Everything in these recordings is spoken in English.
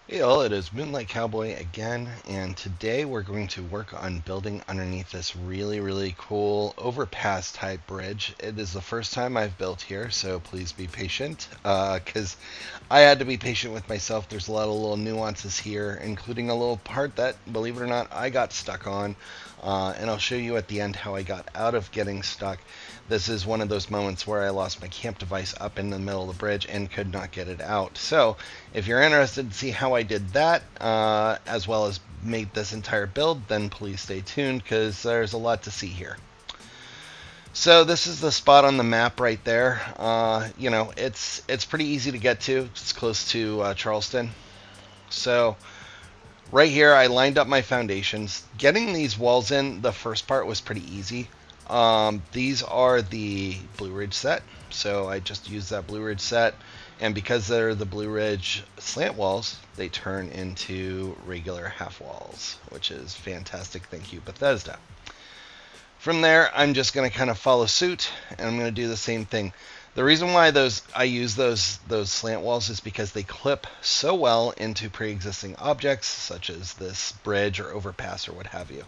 Hey all, it is Moonlight Cowboy again, and today we're going to work on building underneath this really cool overpass type bridge. It is the first time I've built here, so please be patient, because I had to be patient with myself. There's a lot of little nuances here, including a little part that, believe it or not, I got stuck on, and I'll show you at the end how I got out of getting stuck. This is one of those moments where I lost my camp device up in the middle of the bridge and could not get it out. So if you're interested to see how I did that, as well as made this entire build, then please stay tuned because there's a lot to see here. So this is the spot on the map right there. It's pretty easy to get to. It's close to Charleston. So right here, I lined up my foundations. Getting these walls in, the first part was pretty easy. These are the Blue Ridge set, so I just used that Blue Ridge set, and because they're the Blue Ridge slant walls, they turn into regular half walls, which is fantastic. Thank you, Bethesda. From there, I'm just going to kind of follow suit, and I'm going to do the same thing. The reason why I use those slant walls is because they clip so well into pre-existing objects, such as this bridge or overpass or what have you.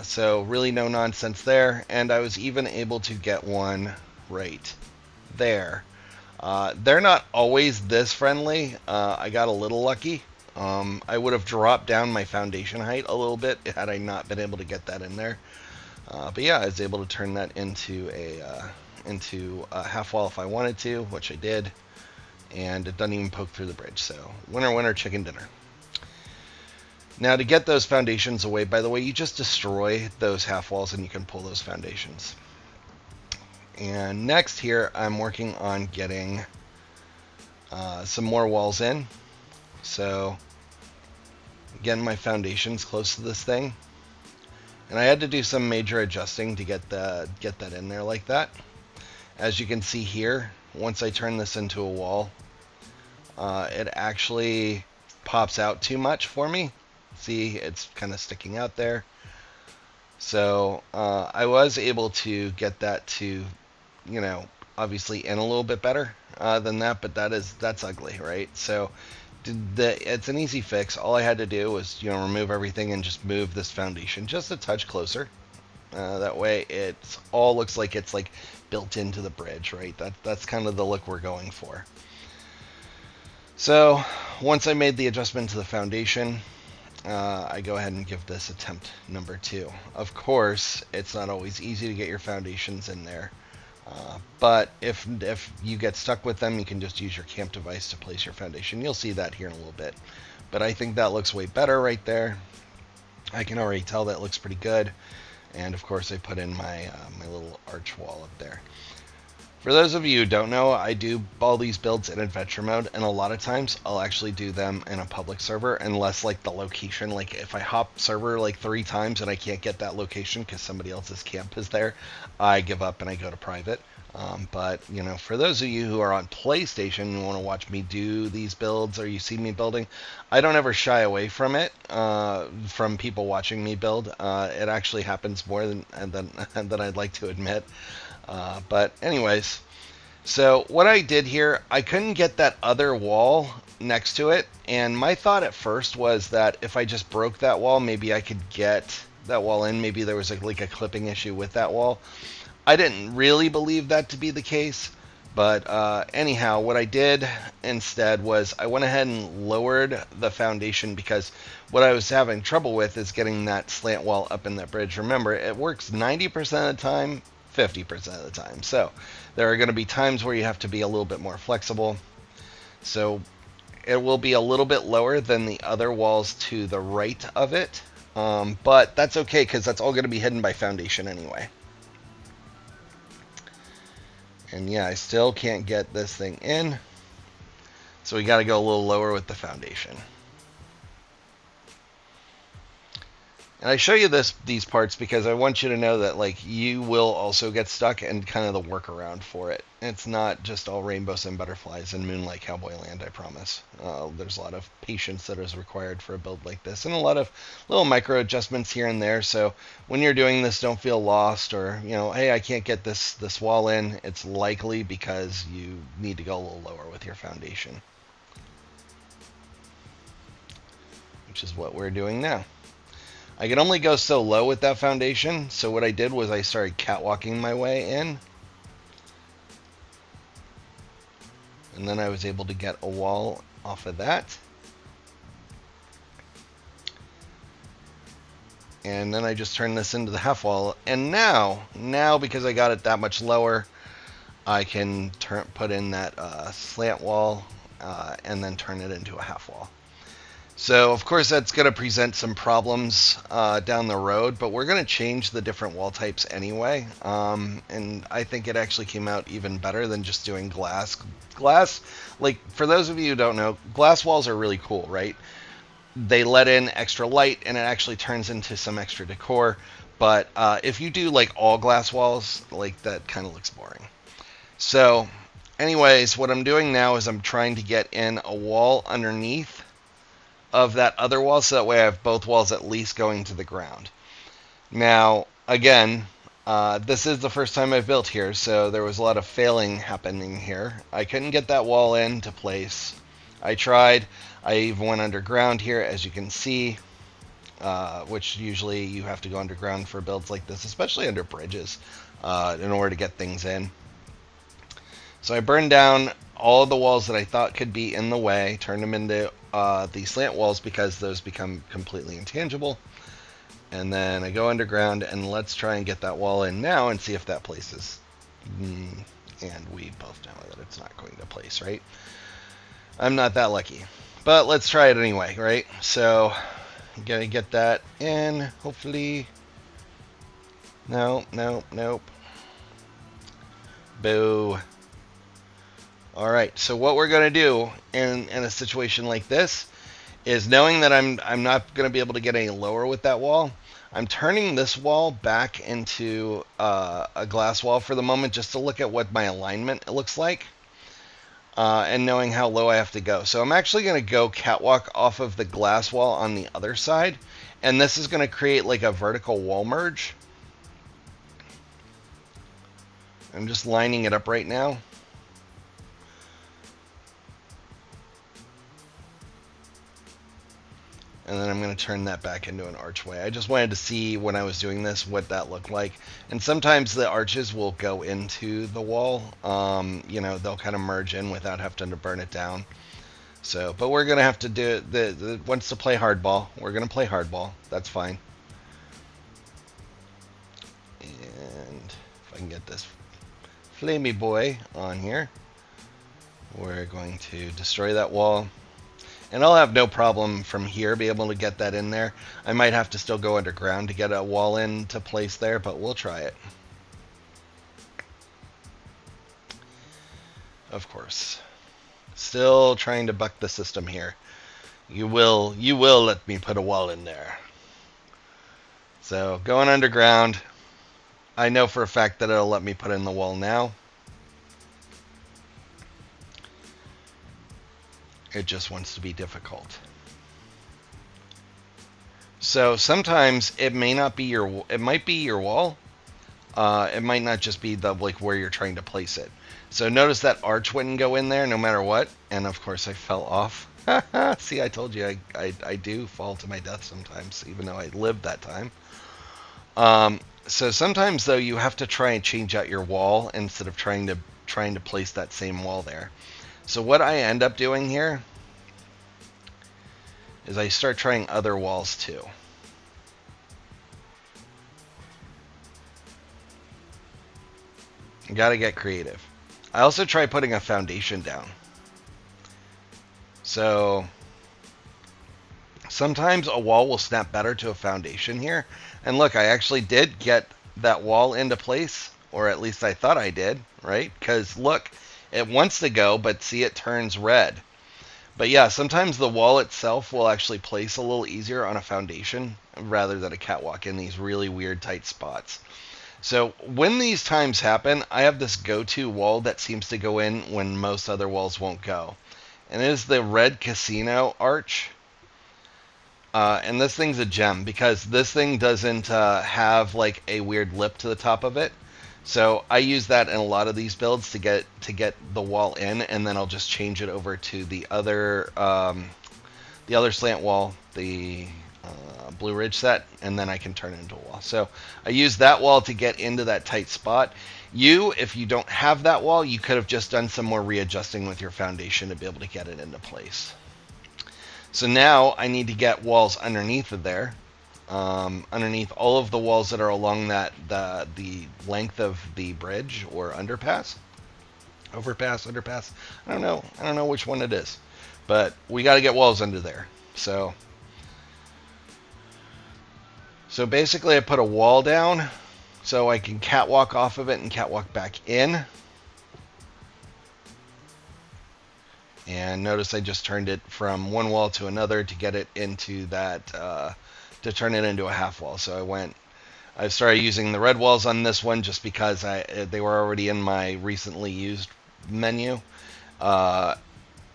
So really no nonsense there, and I was even able to get one right there. They're not always this friendly. I got a little lucky. I would have dropped down my foundation height a little bit had I not been able to get that in there. But yeah, I was able to turn that into a half wall if I wanted to, which I did, and it doesn't even poke through the bridge. So winner, chicken dinner. Now to get those foundations away, by the way, you just destroy those half walls and you can pull those foundations. And next here, I'm working on getting some more walls in. So again, my foundation's close to this thing. And I had to do some major adjusting to get that in there like that. As you can see here, once I turn this into a wall, it actually pops out too much for me. See, it's kind of sticking out there. So I was able to get that to, obviously in a little bit better than that, but that's ugly, right? So it's an easy fix. All I had to do was, remove everything and just move this foundation just a touch closer. That way, it all looks like it's like built into the bridge, right? That's kind of the look we're going for. So once I made the adjustment to the foundation, I go ahead and give this attempt number 2. Of course, it's not always easy to get your foundations in there. But if you get stuck with them, you can just use your camp device to place your foundation. You'll see that here in a little bit. But I think that looks way better right there. I can already tell that looks pretty good. And of course, I put in my little arch wall up there. For those of you who don't know, I do all these builds in adventure mode, and a lot of times I'll actually do them in a public server unless like the location, like if I hop server like 3 times and I can't get that location because somebody else's camp is there, I give up and I go to private. But for those of you who are on PlayStation and want to watch me do these builds or you see me building, I don't ever shy away from it, from people watching me build. It actually happens more than I'd like to admit. But anyways, so what I did here, I couldn't get that other wall next to it, and my thought at first was that if I just broke that wall, maybe I could get that wall in. Maybe there was like a clipping issue with that wall. I didn't really believe that to be the case, but anyhow, what I did instead was I went ahead and lowered the foundation because what I was having trouble with is getting that slant wall up in that bridge. Remember, it works 90% of the time, 50% of the time. So there are going to be times where you have to be a little bit more flexible. So it will be a little bit lower than the other walls to the right of it, but that's okay because that's all going to be hidden by foundation anyway. And yeah, I still can't get this thing in. So we got to go a little lower with the foundation. And I show you these parts because I want you to know that like you will also get stuck and kind of the workaround for it. It's not just all rainbows and butterflies in Moonlight Cowboy Land, I promise. There's a lot of patience that is required for a build like this and a lot of little micro adjustments here and there. So when you're doing this, don't feel lost or, hey, I can't get this wall in. It's likely because you need to go a little lower with your foundation. which is what we're doing now. I can only go so low with that foundation, so what I did was I started catwalking my way in. And then I was able to get a wall off of that. And then I just turned this into the half wall. And now because I got it that much lower, I can put in that slant wall and then turn it into a half wall. So, of course, that's going to present some problems down the road, but we're going to change the different wall types anyway. And I think it actually came out even better than just doing glass. Glass, like, for those of you who don't know, glass walls are really cool, right? They let in extra light, and it actually turns into some extra decor. But if you do, like, all glass walls, like, that kind of looks boring. So, anyways, what I'm doing now is I'm trying to get in a wall underneath of that other wall, so that way I have both walls at least going to the ground. Now, again, this is the first time I've built here, so there was a lot of failing happening here. I couldn't get that wall into place. I tried. I even went underground here, as you can see, which usually you have to go underground for builds like this, especially under bridges, in order to get things in. So I burned down all of the walls that I thought could be in the way, turned them into the slant walls because those become completely intangible. And then I go underground, and let's try and get that wall in now and see if that places. And we both know that it's not going to place, right? I'm not that lucky. But let's try it anyway, right? So I'm going to get that in, hopefully. No, nope. Boo. All right, so what we're going to do in a situation like this is, knowing that I'm not going to be able to get any lower with that wall, I'm turning this wall back into a glass wall for the moment, just to look at what my alignment looks like, and knowing how low I have to go. So I'm actually going to go catwalk off of the glass wall on the other side, and this is going to create like a vertical wall merge. I'm just lining it up right now. And then I'm going to turn that back into an archway. I just wanted to see when I was doing this what that looked like. And sometimes the arches will go into the wall. You know, they'll kind of merge in without having to burn it down. So, but we're going to have to do the wants to play hardball. We're going to play hardball. That's fine. And if I can get this flamey boy on here, we're going to destroy that wall. And I'll have no problem from here be able to get that in there. I might have to still go underground to get a wall into place there, but we'll try it. Of course. Still trying to buck the system here. You will let me put a wall in there. So going underground. I know for a fact that it'll let me put in the wall now. It just wants to be difficult. So sometimes it may not be it might be your wall. It might not just be the where you're trying to place it. So notice that arch wouldn't go in there no matter what. And of course I fell off. See, I told you I do fall to my death sometimes, even though I lived that time. So sometimes though you have to try and change out your wall instead of trying to place that same wall there. So what I end up doing here is I start trying other walls too. You gotta get creative. I also try putting a foundation down. So sometimes a wall will snap better to a foundation here. And look, I actually did get that wall into place, or at least I thought I did, right? Because look, it wants to go, but see, it turns red. But yeah, sometimes the wall itself will actually place a little easier on a foundation rather than a catwalk in these really weird tight spots. So when these times happen, I have this go-to wall that seems to go in when most other walls won't go. And it is the red casino arch. And this thing's a gem because this thing doesn't have like a weird lip to the top of it. So I use that in a lot of these builds to get the wall in, and then I'll just change it over to the other the other slant wall, the Blue Ridge set, and then I can turn it into a wall. So I use that wall to get into that tight spot. If you don't have that wall, you could have just done some more readjusting with your foundation to be able to get it into place. So now I need to get walls underneath of there, underneath all of the walls that are along the length of the bridge or underpass, overpass. I don't know which one it is, but we got to get walls under there. So basically, I put a wall down so I can catwalk off of it and catwalk back in. And notice I just turned it from one wall to another to get it into that, to turn it into a half wall. So I started using the red walls on this one just because they were already in my recently used menu. And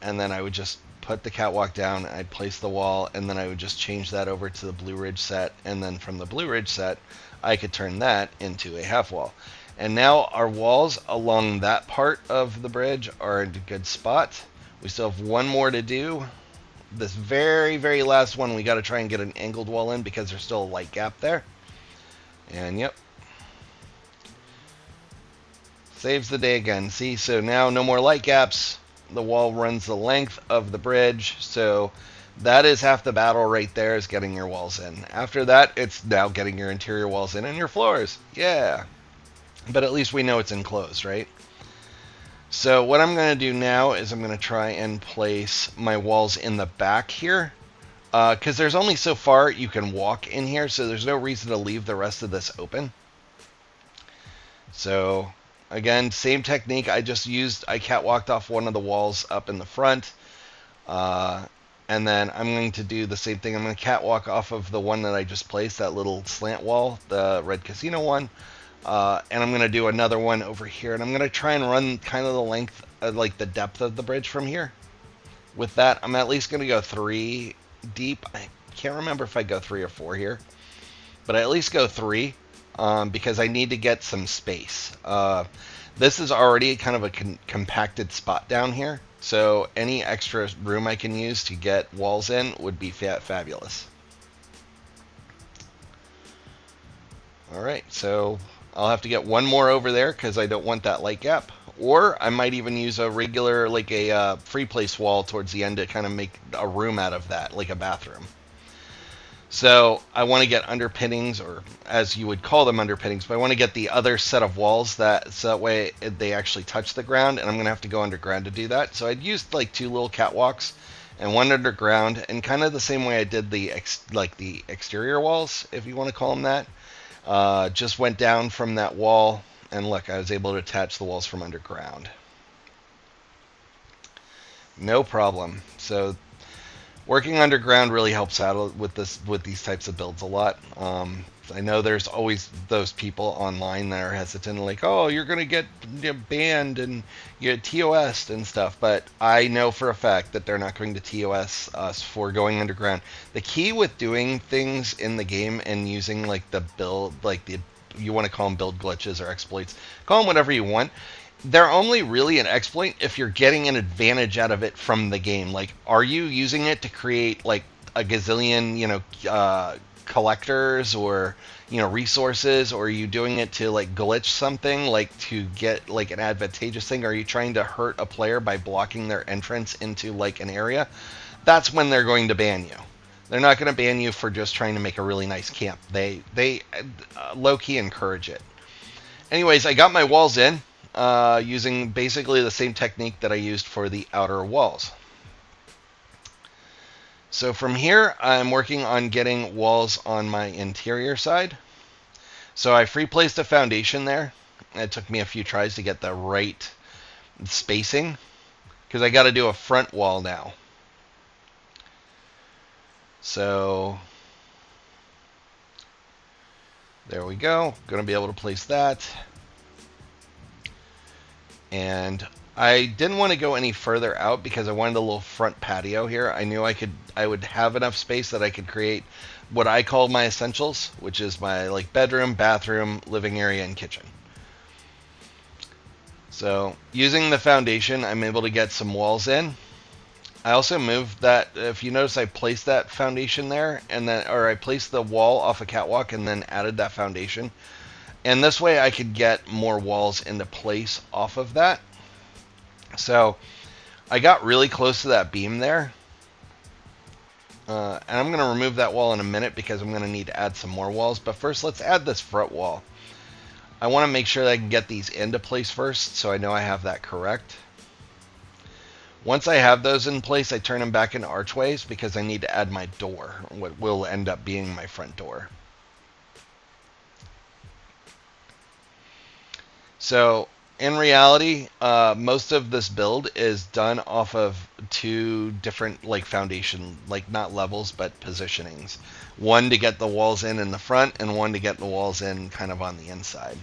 then I would just put the catwalk down, I'd place the wall, and then I would just change that over to the Blue Ridge set. And then from the Blue Ridge set, I could turn that into a half wall. And now our walls along that part of the bridge are in a good spot. We still have one more to do. This very, very last one, we got to try and get an angled wall in because there's still a light gap there. And yep. Saves the day again. See, so now no more light gaps. The wall runs the length of the bridge. So that is half the battle right there, is getting your walls in. After that, it's now getting your interior walls in and your floors. Yeah. But at least we know it's enclosed, right? So what I'm going to do now is I'm going to try and place my walls in the back here, because there's only so far you can walk in here, so there's no reason to leave the rest of this open. So again, same technique. I catwalked off one of the walls up in the front, and then I'm going to do the same thing. I'm going to catwalk off of the one that I just placed, that little slant wall, the red casino one. And I'm going to do another one over here. And I'm going to try and run kind of the length, like the depth of the bridge from here. With that, I'm at least going to go 3 deep. I can't remember if I go 3 or 4 here. But I at least go 3 because I need to get some space. This is already kind of a compacted spot down here. So any extra room I can use to get walls in would be fabulous. All right, so I'll have to get one more over there because I don't want that light gap. Or I might even use a regular, like a free place wall towards the end to kind of make a room out of that, like a bathroom. So I want to get underpinnings, or as you would call them, underpinnings, but I want to get the other set of walls so that way they actually touch the ground, and I'm going to have to go underground to do that. So I'd used like 2 little catwalks and one underground, and kind of the same way I did the exterior walls, if you want to call them that. Just went down from that wall, and look, I was able to attach the walls from underground. No problem. So working underground really helps out with these types of builds a lot. I know there's always those people online that are hesitant, like, oh, you're going to get banned and you get TOS'd and stuff. But I know for a fact that they're not going to TOS us for going underground. The key with doing things in the game and using like the build, you want to call them build glitches or exploits, call them whatever you want. They're only really an exploit if you're getting an advantage out of it from the game. Like, are you using it to create like a gazillion, collectors or resources, or are you doing it to like glitch something, like to get like an advantageous thing? Are you trying to hurt a player by blocking their entrance into like an area? That's when they're going to ban you. They're not going to ban you for just trying to make a really nice camp. They low-key encourage it. Anyways, I got my walls in using basically the same technique that I used for the outer walls. So from here, I'm working on getting walls on my interior side. So I free placed a foundation there. It took me a few tries to get the right spacing, because I got to do a front wall now. So there we go. Going to be able to place that. And I didn't want to go any further out because I wanted a little front patio here. I knew I would have enough space that I could create what I call my essentials, which is my like bedroom, bathroom, living area, and kitchen. So using the foundation, I'm able to get some walls in. I also moved that. If you notice, I placed that foundation there, and then, or I placed the wall off a catwalk and then added that foundation. And this way I could get more walls into place off of that. So I got really close to that beam there. And I'm going to remove that wall in a minute because I'm going to need to add some more walls. But first, let's add this front wall. I want to make sure that I can get these into place first, so I know I have that correct. Once I have those in place, I turn them back into archways because I need to add my door, what will end up being my front door. So in reality, most of this build is done off of two different like foundation, like not levels, but positionings. One to get the walls in the front, and one to get the walls in kind of on the inside.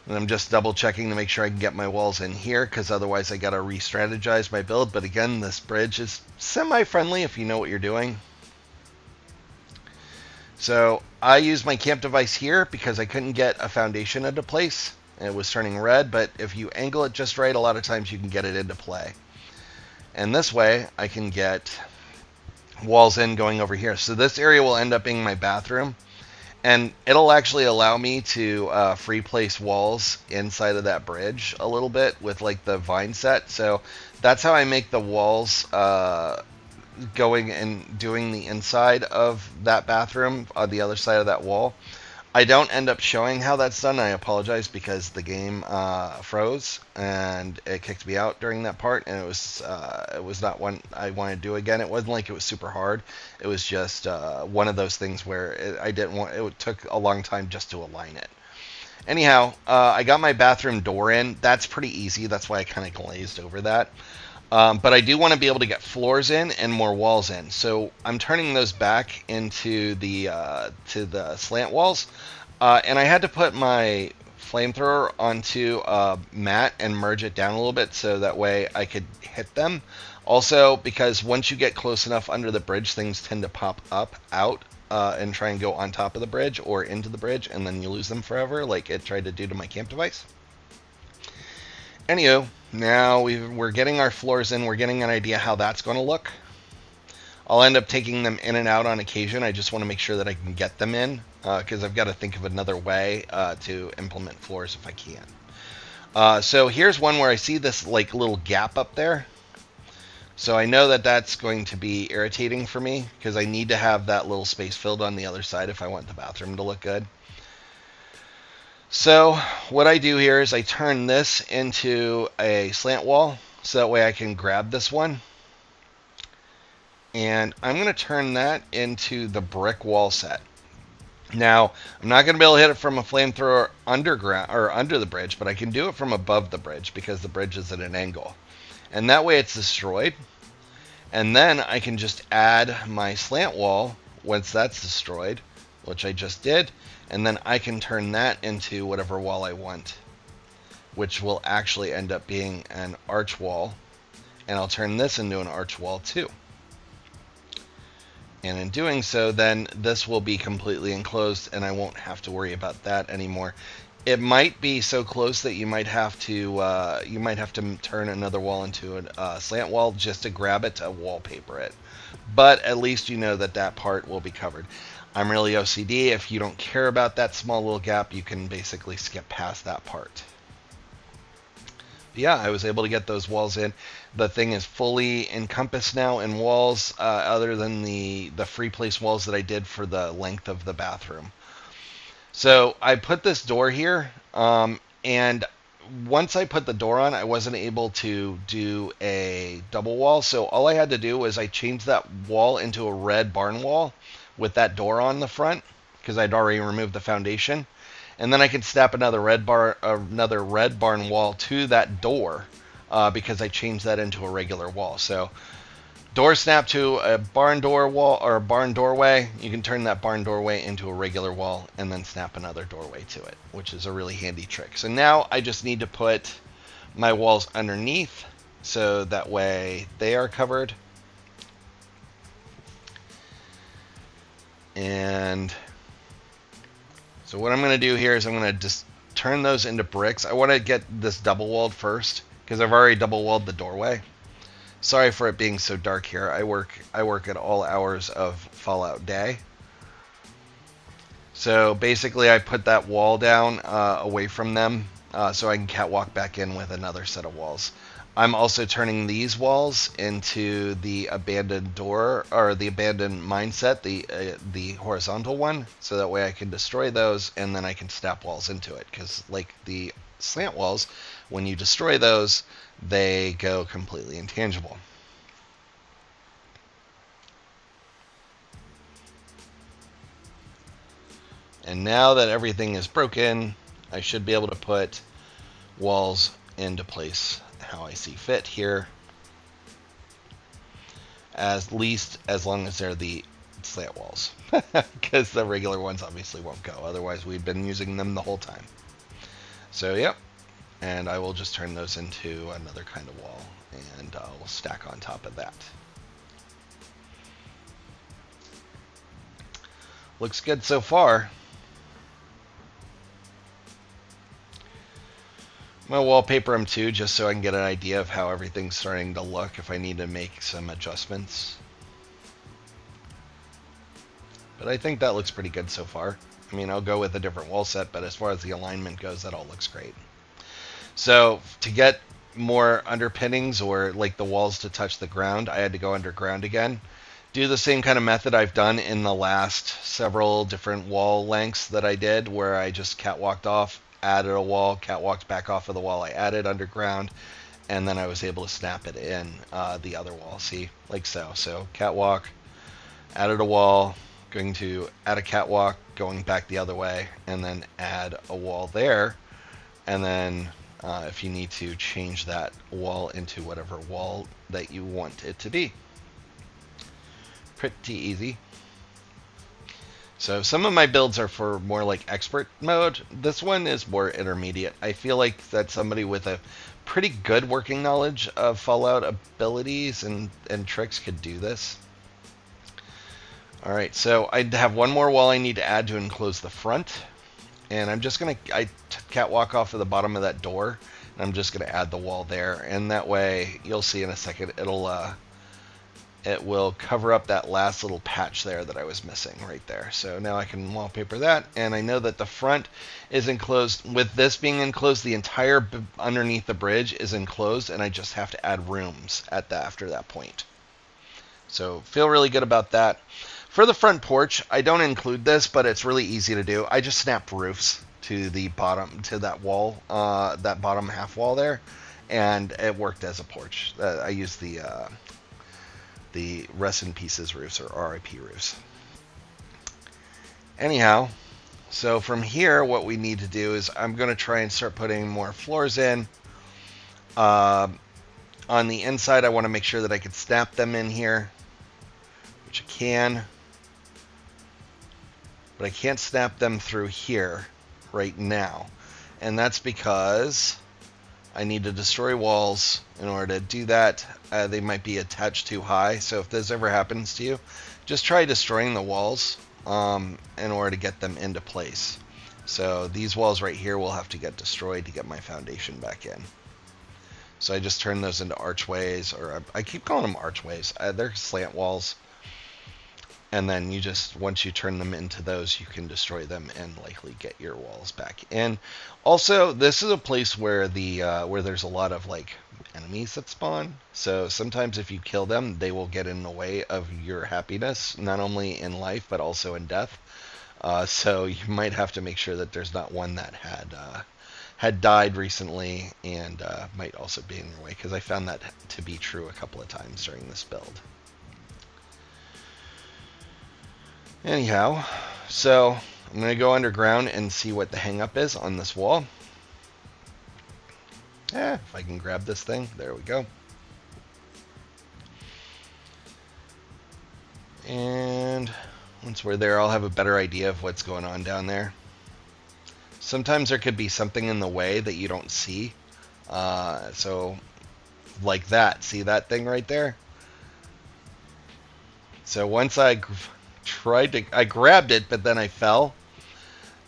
And I'm just double checking to make sure I can get my walls in here, because otherwise I got to re-strategize my build. But again, this bridge is semi-friendly if you know what you're doing. So I used my camp device here because I couldn't get a foundation into place. It was turning red, but if you angle it just right, a lot of times you can get it into play. And this way I can get walls in going over here. So this area will end up being my bathroom. And it'll actually allow me to free place walls inside of that bridge a little bit with like the vine set. So that's how I make the walls going and doing the inside of that bathroom on the other side of that wall. I don't end up showing how that's done. I apologize because the game froze and it kicked me out during that part, and it was not one I want to do again. It wasn't like it was super hard. It was just one of those things where I didn't want. It took a long time just to align it. Anyhow, I got my bathroom door in. That's pretty easy. That's why I kind of glazed over that. But I do want to be able to get floors in and more walls in. So I'm turning those back into the to the slant walls. And I had to put my flamethrower onto a mat and merge it down a little bit so that way I could hit them. Also, because once you get close enough under the bridge, things tend to pop up out and try and go on top of the bridge or into the bridge, and then you lose them forever, like it tried to do to my camp device. Anywho, now we're getting our floors in. We're getting an idea how that's going to look. I'll end up taking them in and out on occasion. I just want to make sure that I can get them in because I've got to think of another way to implement floors if I can. So here's one where I see this like little gap up there. So I know that that's going to be irritating for me because I need to have that little space filled on the other side if I want the bathroom to look good. So what I do here is I turn this into a slant wall so that way I can grab this one. And I'm going to turn that into the brick wall set. Now, I'm not going to be able to hit it from a flamethrower underground or under the bridge, but I can do it from above the bridge because the bridge is at an angle. And that way it's destroyed. And then I can just add my slant wall once that's destroyed, which I just did. And then I can turn that into whatever wall I want, which will actually end up being an arch wall. And I'll turn this into an arch wall too. And in doing so, then this will be completely enclosed and I won't have to worry about that anymore. It might be so close that you might have to turn another wall into a slant wall just to grab it to wallpaper it. But at least you know that that part will be covered. I'm really OCD. If you don't care about that small little gap, you can basically skip past that part. But yeah, I was able to get those walls in. The thing is fully encompassed now in walls, other than the free place walls that I did for the length of the bathroom. So I put this door here, and once I put the door on, I wasn't able to do a double wall. So all I had to do was I changed that wall into a red barn wall with that door on the front because I'd already removed the foundation. And then I could snap another red barn wall to that door because I changed that into a regular wall. So door snap to a barn door wall or a barn doorway. You can turn that barn doorway into a regular wall and then snap another doorway to it, which is a really handy trick. So now I just need to put my walls underneath so that way they are covered. And so what I'm going to do here is I'm going to just turn those into bricks. I want to get this double walled first because I've already double walled the doorway. Sorry for it being so dark here. I work at all hours of Fallout Day. So basically, I put that wall down away from them so I can catwalk back in with another set of walls. I'm also turning these walls into the abandoned door or the abandoned mindset, the horizontal one, so that way I can destroy those and then I can snap walls into it. Because like the slant walls, when you destroy those, they go completely intangible. And now that everything is broken, I should be able to put walls into place how I see fit here. At least as long as they're the slant walls. Because the regular ones obviously won't go. Otherwise we've been using them the whole time. So yep. And I will just turn those into another kind of wall. And I'll stack on top of that. Looks good so far. I'm going to wallpaper them too, just so I can get an idea of how everything's starting to look if I need to make some adjustments. But I think that looks pretty good so far. I mean, I'll go with a different wall set, but as far as the alignment goes, that all looks great. So to get more underpinnings or like the walls to touch the ground, I had to go underground again. Do the same kind of method I've done in the last several different wall lengths that I did, where I just catwalked off, added a wall, catwalked back off of the wall I added underground, and then I was able to snap it in the other wall. See, like so. So catwalk, added a wall, going to add a catwalk, going back the other way, and then add a wall there, and then if you need to change that wall into whatever wall that you want it to be. Pretty easy. So some of my builds are for more like expert mode. This one is more intermediate. I feel like that somebody with a pretty good working knowledge of Fallout abilities and tricks could do this. Alright, so I have one more wall I need to add to enclose the front. And I'm just going to catwalk off of the bottom of that door. And I'm just going to add the wall there. And that way, you'll see in a second, it will cover up that last little patch there that I was missing right there. So now I can wallpaper that, and I know that the front is enclosed. With this being enclosed, the entire underneath the bridge is enclosed, and I just have to add rooms after that point. So feel really good about that. For the front porch, I don't include this, but it's really easy to do. I just snapped roofs to the bottom, to that wall, that bottom half wall there, and it worked as a porch. I used the Rest in Pieces roofs, or RIP roofs. Anyhow, so from here, what we need to do is I'm going to try and start putting more floors in. On the inside, I want to make sure that I can snap them in here, which I can. But I can't snap them through here right now. And that's because I need to destroy walls in order to do that. They might be attached too high, so if this ever happens to you, just try destroying the walls in order to get them into place. So these walls right here will have to get destroyed to get my foundation back in. So I just turn those into archways, or I keep calling them archways. They're slant walls. And then you just, once you turn them into those, you can destroy them and likely get your walls back in. Also, this is a place where where there's a lot of like enemies that spawn. So sometimes if you kill them, they will get in the way of your happiness, not only in life but also in death. So you might have to make sure that there's not one that had died recently and might also be in your way, because I found that to be true a couple of times during this build. Anyhow, so I'm going to go underground and see what the hang up is on this wall. If I can grab this thing. There we go. And once we're there, I'll have a better idea of what's going on down there. Sometimes there could be something in the way that you don't see. So like that. See that thing right there? So once I grabbed it, but then I fell.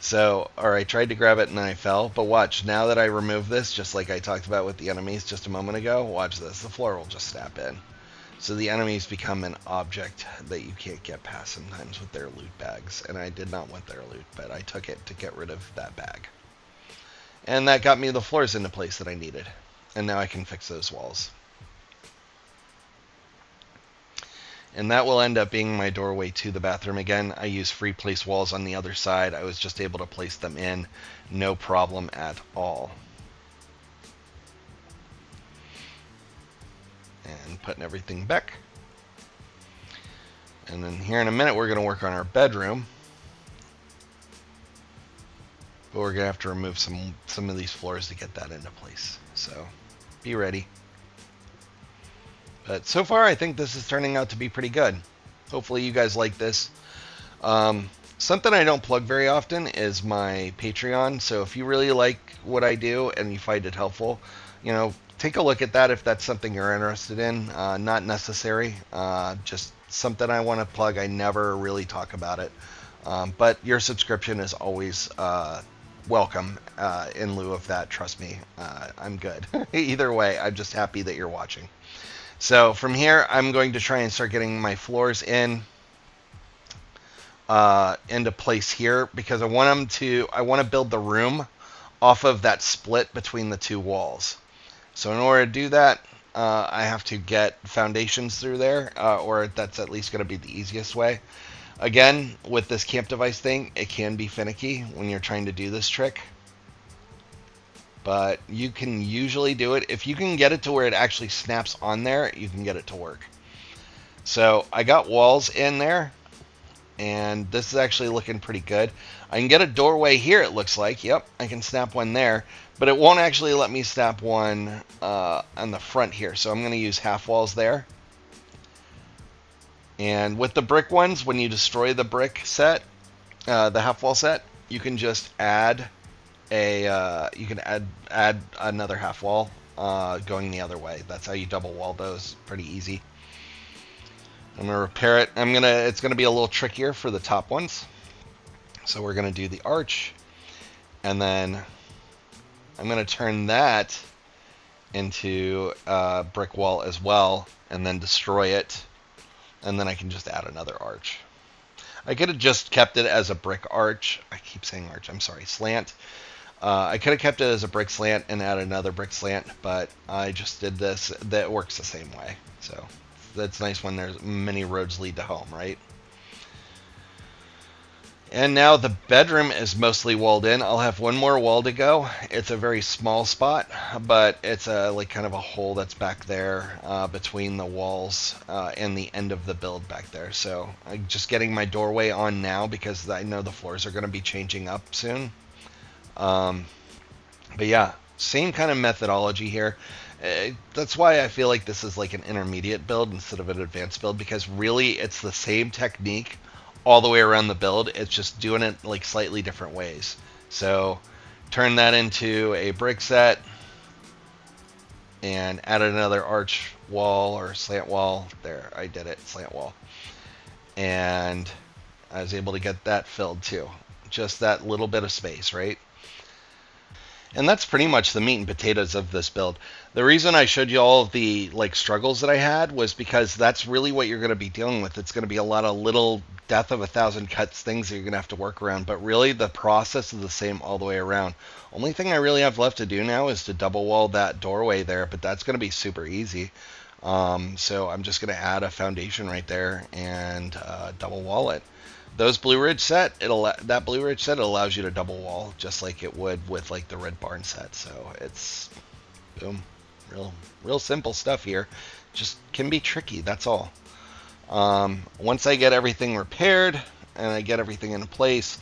So, or I tried to grab it and then I fell. But watch, now that I remove this, just like I talked about with the enemies just a moment ago, watch this. The floor will just snap in. So the enemies become an object that you can't get past sometimes with their loot bags. And I did not want their loot, but I took it to get rid of that bag. And that got me the floors into place that I needed. And now I can fix those walls. And that will end up being my doorway to the bathroom again. I use free place walls on the other side. I was just able to place them in, no problem at all. And putting everything back. And then here in a minute we're going to work on our bedroom. But we're going to have to remove some of these floors to get that into place. So be ready. But so far I think this is turning out to be pretty good. Hopefully you guys like this. Something I don't plug very often is my Patreon. So if you really like what I do and you find it helpful, you know, take a look at that if that's something you're interested in. Not necessary. Just something I want to plug. I never really talk about it. But your subscription is always welcome in lieu of that. Trust me, I'm good. Either way, I'm just happy that you're watching. So from here, I'm going to try and start getting my floors into place here because I want to build the room off of that split between the two walls. So in order to do that, I have to get foundations through there, or that's at least going to be the easiest way. Again, with this camp device thing, it can be finicky when you're trying to do this trick. But you can usually do it. If you can get it to where it actually snaps on there, you can get it to work. So I got walls in there, and this is actually looking pretty good. I can get a doorway here, it looks like. Yep, I can snap one there. But it won't actually let me snap one on the front here. So I'm going to use half walls there. And with the brick ones, when you destroy the brick set, the half wall set, you can just add add another half wall going the other way. That's how you double wall those. Pretty easy. I'm gonna repair it. It's gonna be a little trickier for the top ones. So we're gonna do the arch, and then I'm gonna turn that into a brick wall as well, and then destroy it. And then I can just add another arch. I could have just kept it as a brick arch. I keep saying arch. I'm sorry, slant. I could have kept it as a brick slant and add another brick slant, but I just did this. That works the same way. So that's nice when there's many roads lead to home, right? And now the bedroom is mostly walled in. I'll have one more wall to go. It's a very small spot, but it's like kind of a hole that's back there between the walls and the end of the build back there. So I'm just getting my doorway on now because I know the floors are going to be changing up soon. But yeah, same kind of methodology here. That's why I feel like this is like an intermediate build instead of an advanced build, because really it's the same technique all the way around the build. It's just doing it like slightly different ways. So turn that into a brick set and add another arch wall or slant wall. There, I did it, slant wall. And I was able to get that filled too. Just that little bit of space, right? And that's pretty much the meat and potatoes of this build. The reason I showed you all of the struggles that I had was because that's really what you're going to be dealing with. It's going to be a lot of little death of a thousand cuts things that you're going to have to work around. But really the process is the same all the way around. Only thing I really have left to do now is to double wall that doorway there, but that's going to be super easy. So I'm just going to add a foundation right there and double wall it. Those Blue Ridge set, that Blue Ridge set allows you to double wall just like it would with like the Red Barn set. So it's boom, real simple stuff here. Just can be tricky. That's all. Once I get everything repaired and I get everything in place,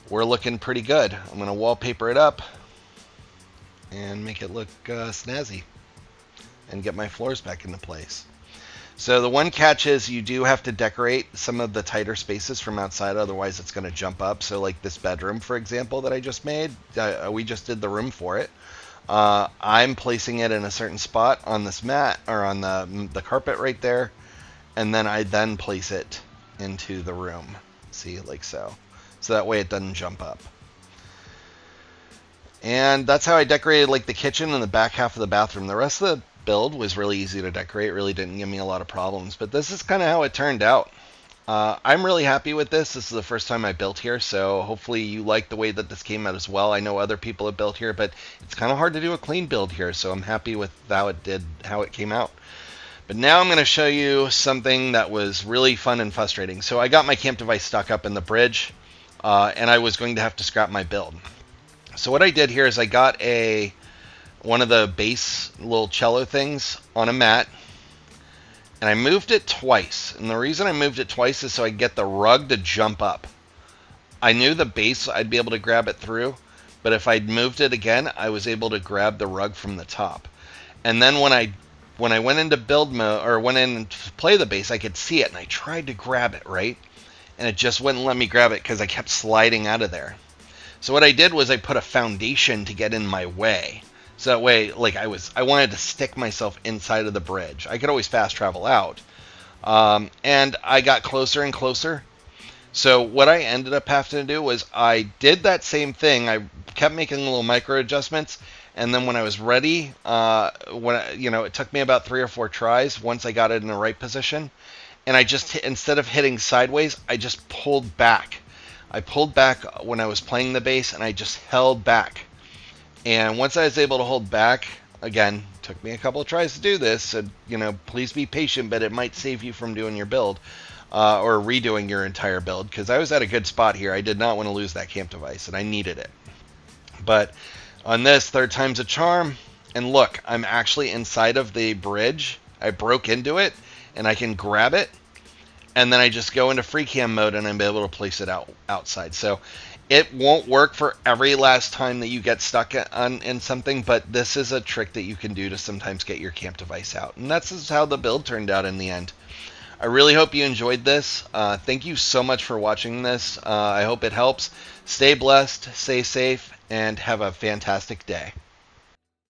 we're looking pretty good. I'm gonna wallpaper it up and make it look snazzy and get my floors back into place. So the one catch is you do have to decorate some of the tighter spaces from outside, otherwise it's going to jump up. So like this bedroom, for example, that I just made, we just did the room for it. I'm placing it in a certain spot on this mat or on the carpet right there, and then I place it into the room. See, like so. so that way it doesn't jump up. And that's how I decorated like the kitchen and the back half of the bathroom. The rest of the build was really easy to decorate. It really didn't give me a lot of problems, but this is kind of how it turned out. I'm really happy with this. This is the first time I built here, so hopefully you like the way that this came out as well. I know other people have built here, but it's kind of hard to do a clean build here, so I'm happy with how it came out. But now I'm going to show you something that was really fun and frustrating. So I got my camp device stuck up in the bridge, and I was going to have to scrap my build. So what I did here is I got one of the bass little cello things on a mat, and I moved it twice. And the reason I moved it twice is so I could get the rug to jump up. I knew the base I'd be able to grab it through, but if I'd moved it again, I was able to grab the rug from the top. And then when I went into build mode, or went in to play the bass, I could see it, and I tried to grab it, right? And it just wouldn't let me grab it because I kept sliding out of there. So what I did was I put a foundation to get in my way. So that way, like I wanted to stick myself inside of the bridge. I could always fast travel out. And I got closer and closer. So what I ended up having to do was I did that same thing. I kept making little micro adjustments. And then when I was ready, it took me about 3 or 4 tries once I got it in the right position. And I just, instead of hitting sideways, I just pulled back. I pulled back when I was playing the bass, and I just held back. And once I was able to hold back, again, took me a couple of tries to do this. So, please be patient, but it might save you from doing your build or redoing your entire build, because I was at a good spot here. I did not want to lose that camp device, and I needed it. But on this, 3rd time's a charm. And look, I'm actually inside of the bridge. I broke into it, and I can grab it. And then I just go into free cam mode, and I'm able to place it outside. So it won't work for every last time that you get stuck in something, but this is a trick that you can do to sometimes get your camp device out. And that's how the build turned out in the end. I really hope you enjoyed this. Thank you so much for watching this. I hope it helps. Stay blessed, stay safe, and have a fantastic day.